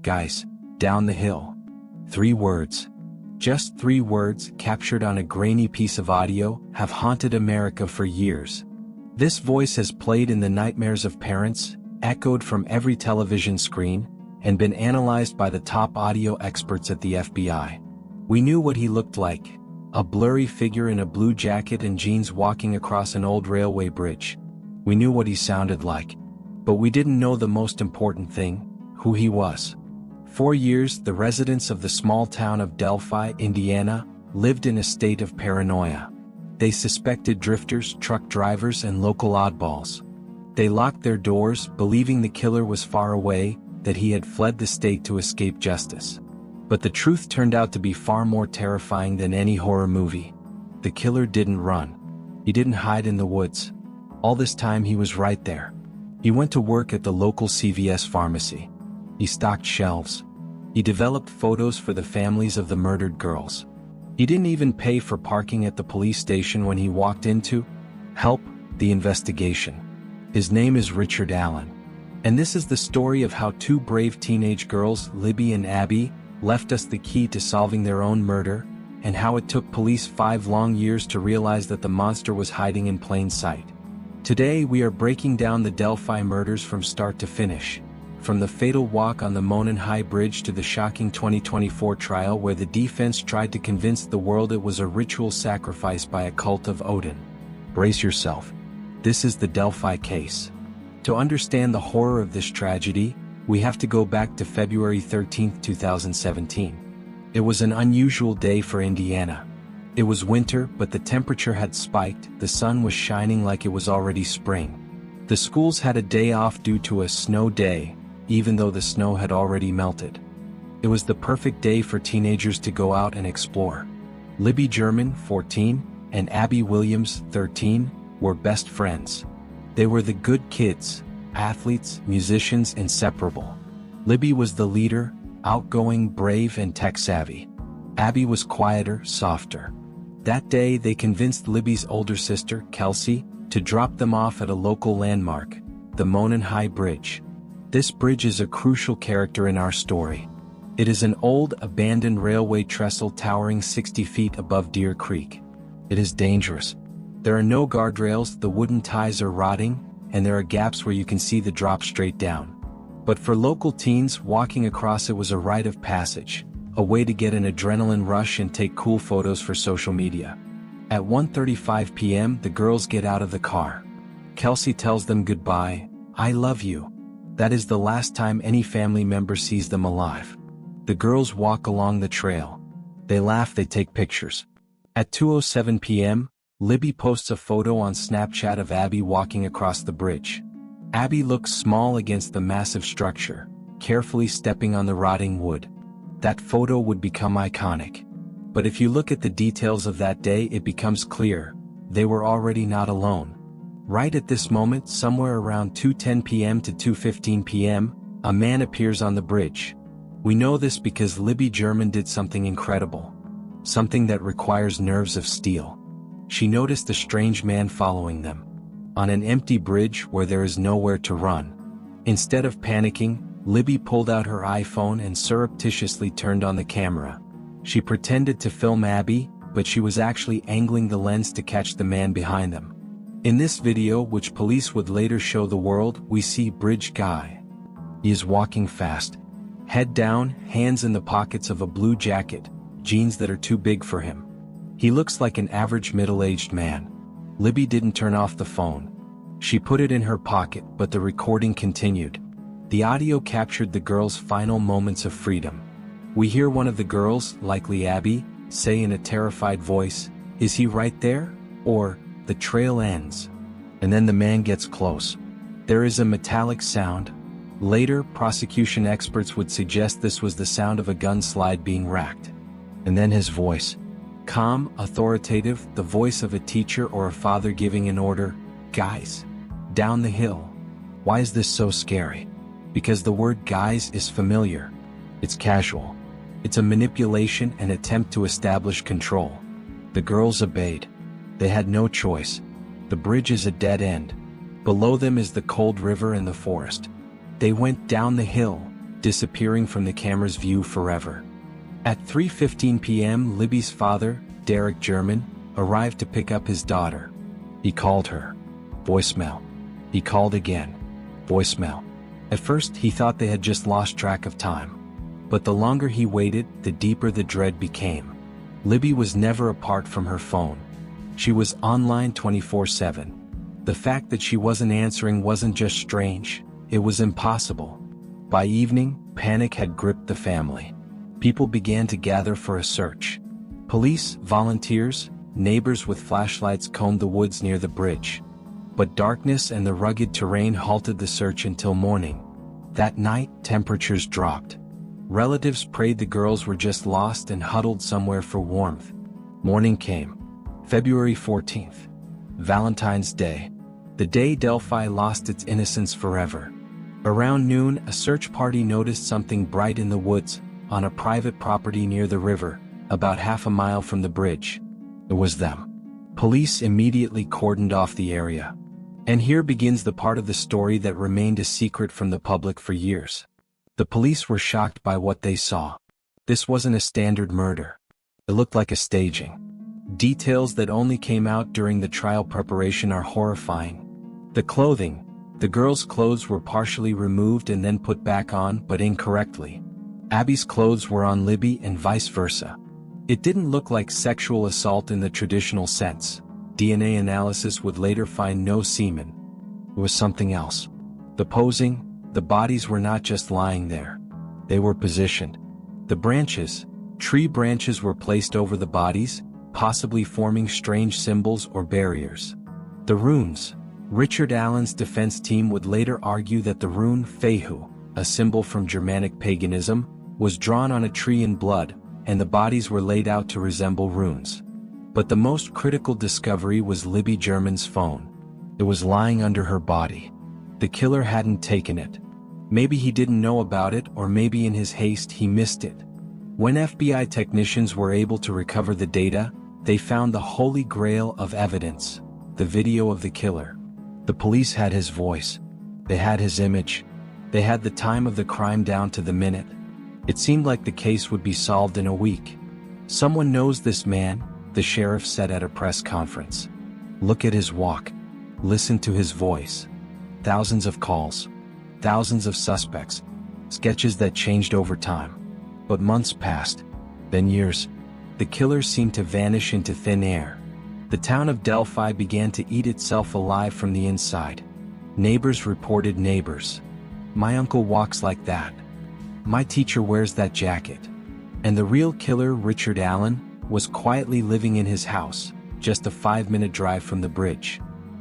Guys, down the hill. 3 words. Just 3 words captured on a grainy piece of audio have haunted America for years. This voice has played in the nightmares of parents, echoed from every television screen, and been analyzed by the top audio experts at the FBI. We knew what he looked like. A blurry figure in a blue jacket and jeans walking across an old railway bridge. We knew what he sounded like. But we didn't know the most important thing, who he was. For years, the residents of the small town of Delphi, Indiana, lived in a state of paranoia. They suspected drifters, truck drivers, and local oddballs. They locked their doors, believing the killer was far away, that he had fled the state to escape justice. But the truth turned out to be far more terrifying than any horror movie. The killer didn't run. He didn't hide in the woods. All this time he was right there. He went to work at the local CVS pharmacy. He stocked shelves. He developed photos for the families of the murdered girls. He didn't even pay for parking at the police station when he walked into the investigation. His name is Richard Allen. And this is the story of how 2 brave teenage girls, Libby and Abby, left us the key to solving their own murder, and how it took police 5 long years to realize that the monster was hiding in plain sight. Today we are breaking down the Delphi murders from start to finish. From the fatal walk on the Monon High Bridge to the shocking 2024 trial where the defense tried to convince the world it was a ritual sacrifice by a cult of Odin. Brace yourself. This is the Delphi case. To understand the horror of this tragedy, we have to go back to February 13, 2017. It was an unusual day for Indiana. It was winter, but the temperature had spiked, the sun was shining like it was already spring. The schools had a day off due to a snow day, even though the snow had already melted. It was the perfect day for teenagers to go out and explore. Libby German, 14, and Abby Williams, 13, were best friends. They were the good kids, athletes, musicians, inseparable. Libby was the leader, outgoing, brave, and tech-savvy. Abby was quieter, softer. That day they convinced Libby's older sister, Kelsey, to drop them off at a local landmark, the Monon High Bridge. This bridge is a crucial character in our story. It is an old, abandoned railway trestle towering 60 feet above Deer Creek. It is dangerous. There are no guardrails, the wooden ties are rotting, and there are gaps where you can see the drop straight down. But for local teens, walking across it was a rite of passage, a way to get an adrenaline rush and take cool photos for social media. At 1:35 p.m., the girls get out of the car. Kelsey tells them goodbye, "I love you." That is the last time any family member sees them alive. The girls walk along the trail. They laugh, they take pictures. At 2:07 p.m., Libby posts a photo on Snapchat of Abby walking across the bridge. Abby looks small against the massive structure, carefully stepping on the rotting wood. That photo would become iconic. But if you look at the details of that day, it becomes clear, they were already not alone. Right at this moment, somewhere around 2:10 p.m. to 2:15 p.m., a man appears on the bridge. We know this because Libby German did something incredible. Something that requires nerves of steel. She noticed a strange man following them. On an empty bridge where there is nowhere to run. Instead of panicking, Libby pulled out her iPhone and surreptitiously turned on the camera. She pretended to film Abby, but she was actually angling the lens to catch the man behind them. In this video, which police would later show the world, we see Bridge Guy. He is walking fast. Head down, hands in the pockets of a blue jacket, jeans that are too big for him. He looks like an average middle-aged man. Libby didn't turn off the phone. She put it in her pocket, but the recording continued. The audio captured the girls' final moments of freedom. We hear one of the girls, likely Abby, say in a terrified voice, "Is he right there?" Or, "The trail ends." And then the man gets close. There is a metallic sound. Later, prosecution experts would suggest this was the sound of a gun slide being racked. And then his voice. Calm, authoritative, the voice of a teacher or a father giving an order. "Guys, down the hill." Why is this so scary? Because the word guys is familiar. It's casual. It's a manipulation, an attempt to establish control. The girls obeyed. They had no choice. The bridge is a dead end. Below them is the cold river and the forest. They went down the hill, disappearing from the camera's view forever. At 3:15 p.m., Libby's father, Derek German, arrived to pick up his daughter. He called her. Voicemail. He called again. Voicemail. At first, he thought they had just lost track of time. But the longer he waited, the deeper the dread became. Libby was never apart from her phone. She was online 24/7. The fact that she wasn't answering wasn't just strange, it was impossible. By evening, panic had gripped the family. People began to gather for a search. Police, volunteers, neighbors with flashlights combed the woods near the bridge. But darkness and the rugged terrain halted the search until morning. That night, temperatures dropped. Relatives prayed the girls were just lost and huddled somewhere for warmth. Morning came. February 14th. Valentine's Day. The day Delphi lost its innocence forever. Around noon, a search party noticed something bright in the woods, on a private property near the river, about half a mile from the bridge. It was them. Police immediately cordoned off the area. And here begins the part of the story that remained a secret from the public for years. The police were shocked by what they saw. This wasn't a standard murder. It looked like a staging. Details that only came out during the trial preparation are horrifying. The clothing. The girls' clothes were partially removed and then put back on, but incorrectly. Abby's clothes were on Libby and vice versa. It didn't look like sexual assault in the traditional sense. DNA analysis would later find no semen. It was something else. The posing, the bodies were not just lying there. They were positioned. The branches, tree branches were placed over the bodies, possibly forming strange symbols or barriers. The runes. Richard Allen's defense team would later argue that the rune Fehu, a symbol from Germanic paganism, was drawn on a tree in blood, and the bodies were laid out to resemble runes. But the most critical discovery was Libby German's phone. It was lying under her body. The killer hadn't taken it. Maybe he didn't know about it, or maybe in his haste he missed it. When FBI technicians were able to recover the data, they found the holy grail of evidence, the video of the killer. The police had his voice. They had his image. They had the time of the crime down to the minute. It seemed like the case would be solved in a week. Someone knows this man, the sheriff said at a press conference. Look at his walk. Listen to his voice. Thousands of calls. Thousands of suspects. Sketches that changed over time. But months passed. Then years. The killer seemed to vanish into thin air. The town of Delphi began to eat itself alive from the inside. Neighbors reported neighbors. My uncle walks like that. My teacher wears that jacket. And the real killer, Richard Allen, was quietly living in his house, just a 5-minute drive from the bridge.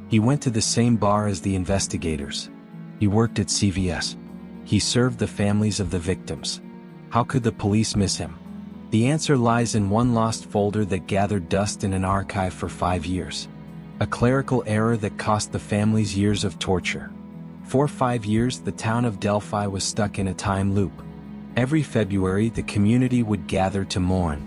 He went to the same bar as the investigators. He worked at CVS. He served the families of the victims. How could the police miss him? The answer lies in one lost folder that gathered dust in an archive for 5 years. A clerical error that cost the families years of torture. For 5 years, the town of Delphi was stuck in a time loop. Every February, the community would gather to mourn.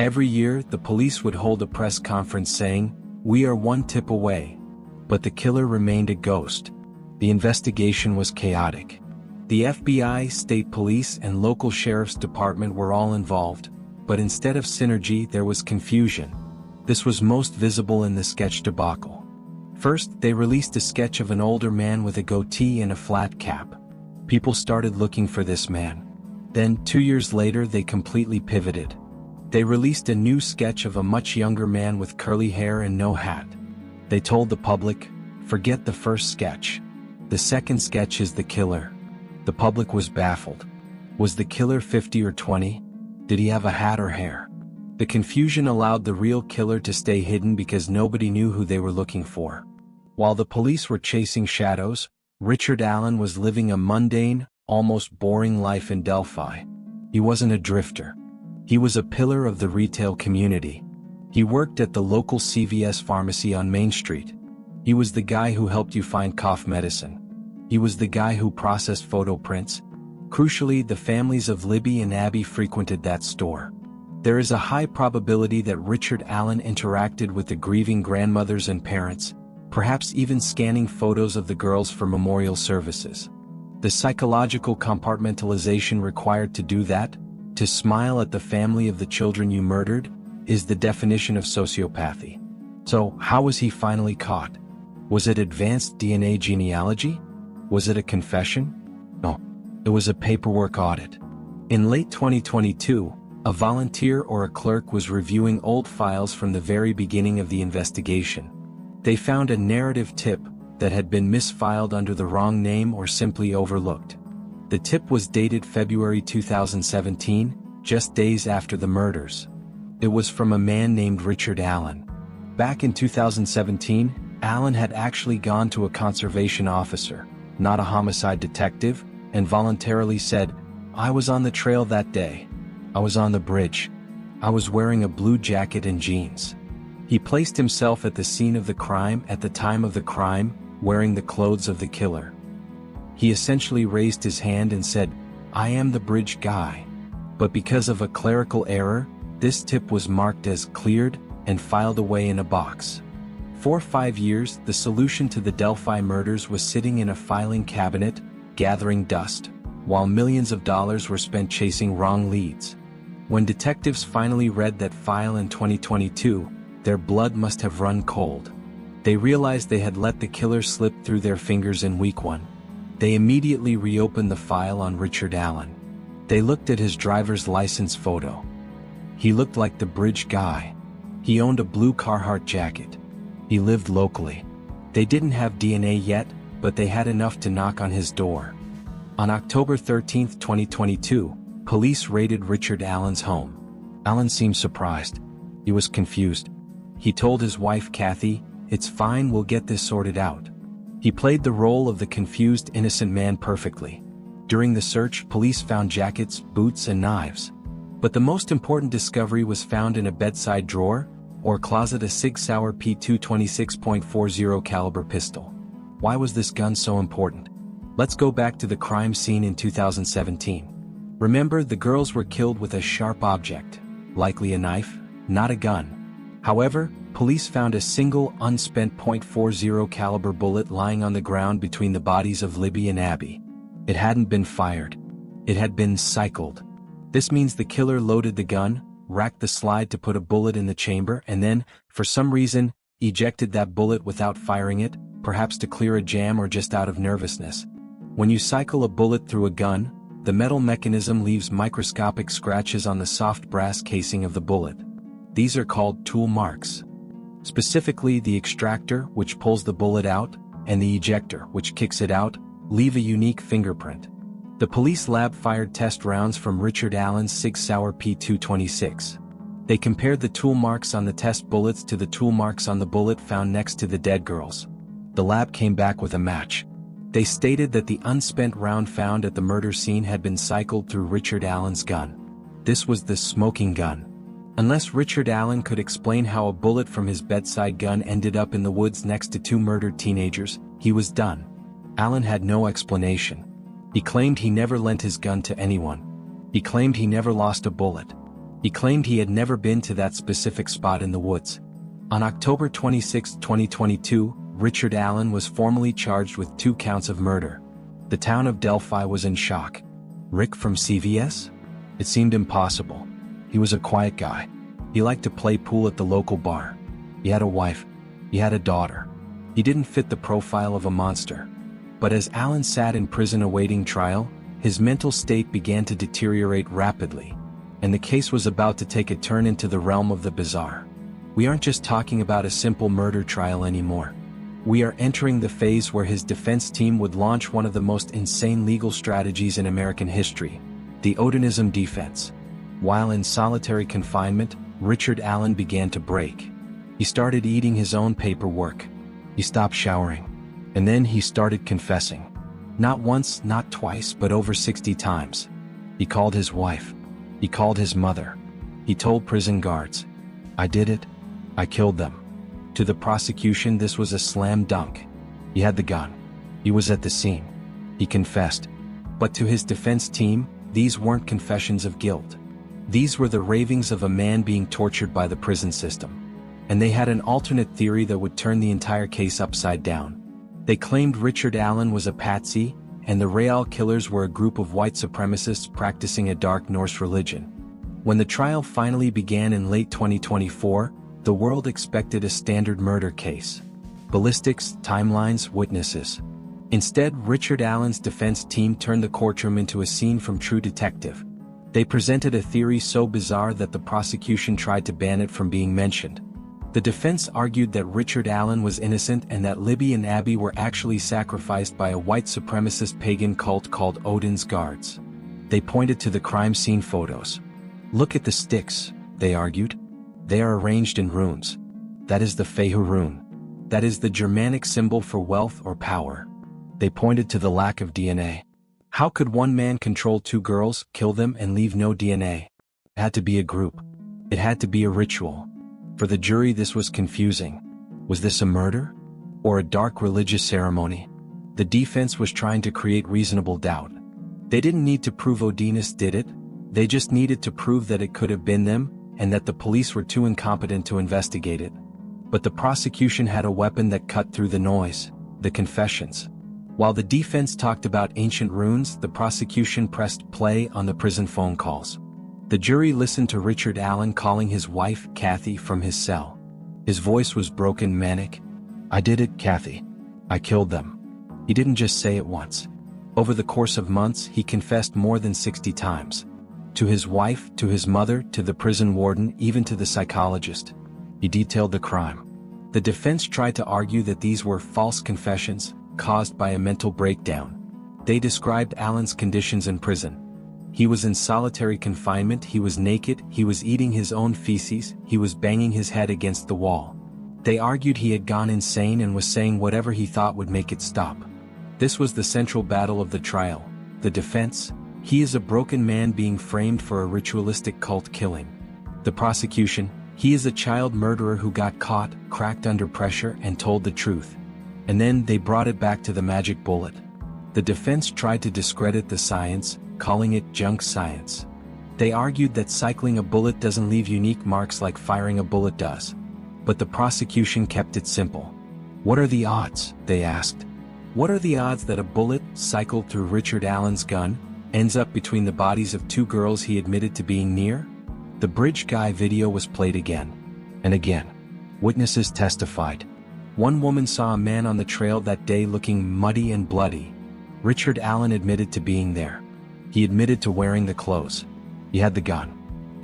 Every year, the police would hold a press conference saying, "We are one tip away." But the killer remained a ghost. The investigation was chaotic. The FBI, state police, and local sheriff's department were all involved, but instead of synergy, there was confusion. This was most visible in the sketch debacle. First, they released a sketch of an older man with a goatee and a flat cap. People started looking for this man. Then, 2 years later, they completely pivoted. They released a new sketch of a much younger man with curly hair and no hat. They told the public, forget the first sketch. The second sketch is the killer. The public was baffled. Was the killer 50 or 20? Did he have a hat or hair? The confusion allowed the real killer to stay hidden because nobody knew who they were looking for. While the police were chasing shadows, Richard Allen was living a mundane, almost boring life in Delphi. He wasn't a drifter. He was a pillar of the retail community. He worked at the local CVS pharmacy on Main Street. He was the guy who helped you find cough medicine. He was the guy who processed photo prints. Crucially, the families of Libby and Abby frequented that store. There is a high probability that Richard Allen interacted with the grieving grandmothers and parents, perhaps even scanning photos of the girls for memorial services. The psychological compartmentalization required to do that, to smile at the family of the children you murdered, is the definition of sociopathy. So, how was he finally caught? Was it advanced DNA genealogy? Was it a confession? No. It was a paperwork audit. In late 2022, a volunteer or a clerk was reviewing old files from the very beginning of the investigation. They found a narrative tip that had been misfiled under the wrong name or simply overlooked. The tip was dated February 2017, just days after the murders. It was from a man named Richard Allen. Back in 2017, Allen had actually gone to a conservation officer, not a homicide detective, and voluntarily said, "I was on the trail that day. I was on the bridge. I was wearing a blue jacket and jeans." He placed himself at the scene of the crime at the time of the crime, wearing the clothes of the killer. He essentially raised his hand and said, "I am the bridge guy." But because of a clerical error, this tip was marked as cleared and filed away in a box. For 5 years, the solution to the Delphi murders was sitting in a filing cabinet, gathering dust, while millions of dollars were spent chasing wrong leads. When detectives finally read that file in 2022, their blood must have run cold. They realized they had let the killer slip through their fingers in week 1. They immediately reopened the file on Richard Allen. They looked at his driver's license photo. He looked like the bridge guy. He owned a blue Carhartt jacket. He lived locally. They didn't have DNA yet, but they had enough to knock on his door. On October 13, 2022, police raided Richard Allen's home. Allen seemed surprised. He was confused. He told his wife Kathy, "It's fine, we'll get this sorted out." He played the role of the confused innocent man perfectly. During the search, police found jackets, boots, and knives. But the most important discovery was found in a bedside drawer, or closet, a Sig Sauer P2 26.40 caliber pistol. Why was this gun so important? Let's go back to the crime scene in 2017. Remember, the girls were killed with a sharp object, likely a knife, not a gun. However, police found a single unspent .40 caliber bullet lying on the ground between the bodies of Libby and Abby. It hadn't been fired. It had been cycled. This means the killer loaded the gun, racked the slide to put a bullet in the chamber, and then, for some reason, ejected that bullet without firing it, perhaps to clear a jam or just out of nervousness. When you cycle a bullet through a gun, the metal mechanism leaves microscopic scratches on the soft brass casing of the bullet. These are called tool marks. Specifically, the extractor, which pulls the bullet out, and the ejector, which kicks it out, leave a unique fingerprint. The police lab fired test rounds from Richard Allen's Sig Sauer P226. They compared the tool marks on the test bullets to the tool marks on the bullet found next to the dead girls. The lab came back with a match. They stated that the unspent round found at the murder scene had been cycled through Richard Allen's gun. This was the smoking gun. Unless Richard Allen could explain how a bullet from his bedside gun ended up in the woods next to 2 murdered teenagers, he was done. Allen had no explanation. He claimed he never lent his gun to anyone. He claimed he never lost a bullet. He claimed he had never been to that specific spot in the woods. On October 26, 2022, Richard Allen was formally charged with 2 counts of murder. The town of Delphi was in shock. Rick from CVS? It seemed impossible. He was a quiet guy. He liked to play pool at the local bar. He had a wife. He had a daughter. He didn't fit the profile of a monster. But as Allen sat in prison awaiting trial, his mental state began to deteriorate rapidly, and the case was about to take a turn into the realm of the bizarre. We aren't just talking about a simple murder trial anymore. We are entering the phase where his defense team would launch one of the most insane legal strategies in American history, the Odinism defense. While in solitary confinement, Richard Allen began to break. He started eating his own paperwork. He stopped showering. And then he started confessing. Not once, not twice, but over 60 times. He called his wife. He called his mother. He told prison guards, "I did it. I killed them." To the prosecution, this was a slam dunk. He had the gun. He was at the scene. He confessed. But to his defense team, these weren't confessions of guilt. These were the ravings of a man being tortured by the prison system. And they had an alternate theory that would turn the entire case upside down. They claimed Richard Allen was a patsy, and the Real killers were a group of white supremacists practicing a dark Norse religion. When the trial finally began in late 2024, the world expected a standard murder case. Ballistics, timelines, witnesses. Instead, Richard Allen's defense team turned the courtroom into a scene from True Detective. They presented a theory so bizarre that the prosecution tried to ban it from being mentioned. The defense argued that Richard Allen was innocent and that Libby and Abby were actually sacrificed by a white supremacist pagan cult called Odin's Guards. They pointed to the crime scene photos. "Look at the sticks," they argued. "They are arranged in runes. That is the Fehu rune. That is the Germanic symbol for wealth or power." They pointed to the lack of DNA. How could one man control two girls, kill them and leave no DNA? It had to be a group. It had to be a ritual. For the jury, this was confusing. Was this a murder? Or a dark religious ceremony? The defense was trying to create reasonable doubt. They didn't need to prove Odinus did it. They just needed to prove that it could have been them, and that the police were too incompetent to investigate it. But the prosecution had a weapon that cut through the noise: the confessions. While the defense talked about ancient runes, the prosecution pressed play on the prison phone calls. The jury listened to Richard Allen calling his wife, Kathy, from his cell. His voice was broken, manic. "I did it, Kathy. I killed them." He didn't just say it once. Over the course of months, he confessed more than 60 times. To his wife, to his mother, to the prison warden, even to the psychologist. He detailed the crime. The defense tried to argue that these were false confessions, caused by a mental breakdown. They described Allen's conditions in prison. He was in solitary confinement, he was naked, he was eating his own feces, he was banging his head against the wall. They argued he had gone insane and was saying whatever he thought would make it stop. This was the central battle of the trial. The defense: he is a broken man being framed for a ritualistic cult killing. The prosecution: he is a child murderer who got caught, cracked under pressure, and told the truth. And then they brought it back to the magic bullet. The defense tried to discredit the science, calling it junk science. They argued that cycling a bullet doesn't leave unique marks like firing a bullet does. But the prosecution kept it simple. "What are the odds?" they asked. "What are the odds that a bullet, cycled through Richard Allen's gun, ends up between the bodies of two girls he admitted to being near?" The bridge guy video was played again and again. Witnesses testified. One woman saw a man on the trail that day looking muddy and bloody. Richard Allen admitted to being there. He admitted to wearing the clothes. He had the gun.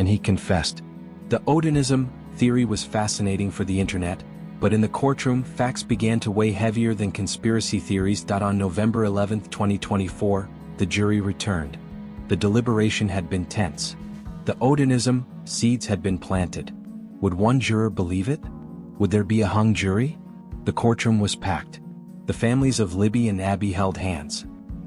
And he confessed. The Odinism theory was fascinating for the internet, but in the courtroom, facts began to weigh heavier than conspiracy theories. On November 11, 2024, the jury returned. The deliberation had been tense. The Odinism seeds had been planted. Would one juror believe it? Would there be a hung jury? The courtroom was packed. The families of Libby and Abby held hands.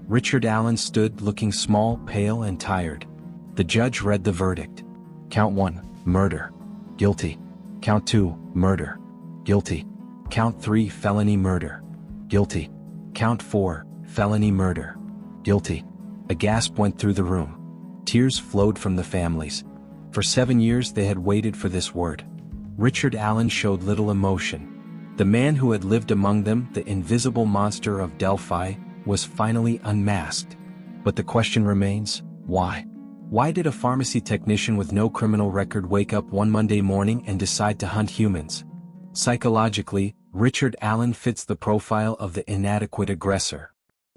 Richard Allen stood looking small, pale, and tired. The judge read the verdict. Count 1, murder. Guilty. Count 2, murder. Guilty. Count 3, felony murder. Guilty. Count 4, felony murder. Guilty. A gasp went through the room. Tears flowed from the families. For 7 years they had waited for this word. Richard Allen showed little emotion. The man who had lived among them, the invisible monster of Delphi, was finally unmasked. But the question remains, why? Why did a pharmacy technician with no criminal record wake up one Monday morning and decide to hunt humans? Psychologically, Richard Allen fits the profile of the inadequate aggressor.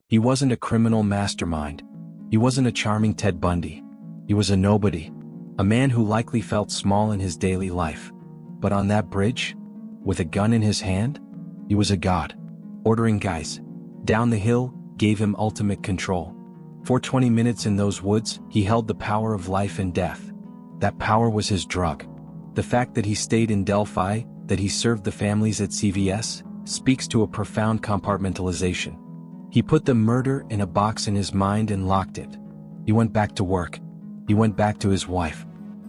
He wasn't a criminal mastermind. He wasn't a charming Ted Bundy. He was a nobody. A man who likely felt small in his daily life. But on that bridge, with a gun in his hand, he was a god. Ordering guys down the hill gave him ultimate control. For 20 minutes in those woods, he held the power of life and death. That power was his drug. The fact that he stayed in Delphi, that he served the families at CVS, speaks to a profound compartmentalization. He put the murder in a box in his mind and locked it. He went back to work. He went back to his wife.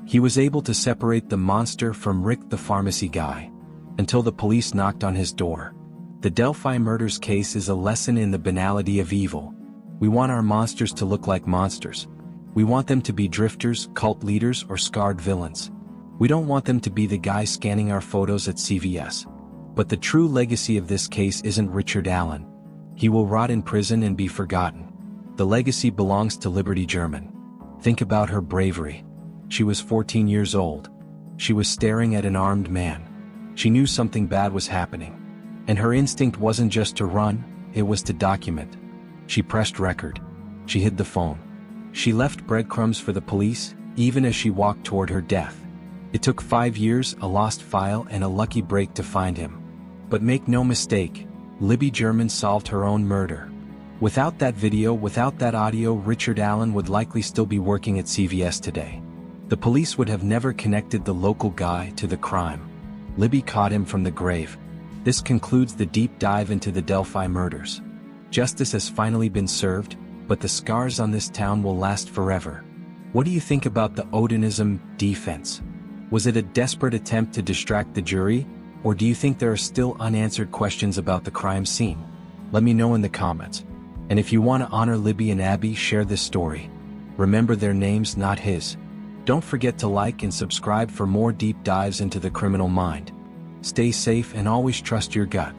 He was able to separate the monster from Rick the pharmacy guy. Until the police knocked on his door. The Delphi Murders case is a lesson in the banality of evil. We want our monsters to look like monsters. We want them to be drifters, cult leaders, or scarred villains. We don't want them to be the guy scanning our photos at CVS. But the true legacy of this case isn't Richard Allen. He will rot in prison and be forgotten. The legacy belongs to Libby German. Think about her bravery. She was 14 years old. She was staring at an armed man. She knew something bad was happening. And her instinct wasn't just to run, it was to document. She pressed record. She hid the phone. She left breadcrumbs for the police, even as she walked toward her death. It took 5 years, a lost file, and a lucky break to find him. But make no mistake, Libby German solved her own murder. Without that video, without that audio, Richard Allen would likely still be working at CVS today. The police would have never connected the local guy to the crime. Libby caught him from the grave. This concludes the deep dive into the Delphi murders. Justice has finally been served, but the scars on this town will last forever. What do you think about the Odinism defense? Was it a desperate attempt to distract the jury, or do you think there are still unanswered questions about the crime scene? Let me know in the comments. And if you want to honor Libby and Abby, share this story. Remember their names, not his. Don't forget to like and subscribe for more deep dives into the criminal mind. Stay safe and always trust your gut.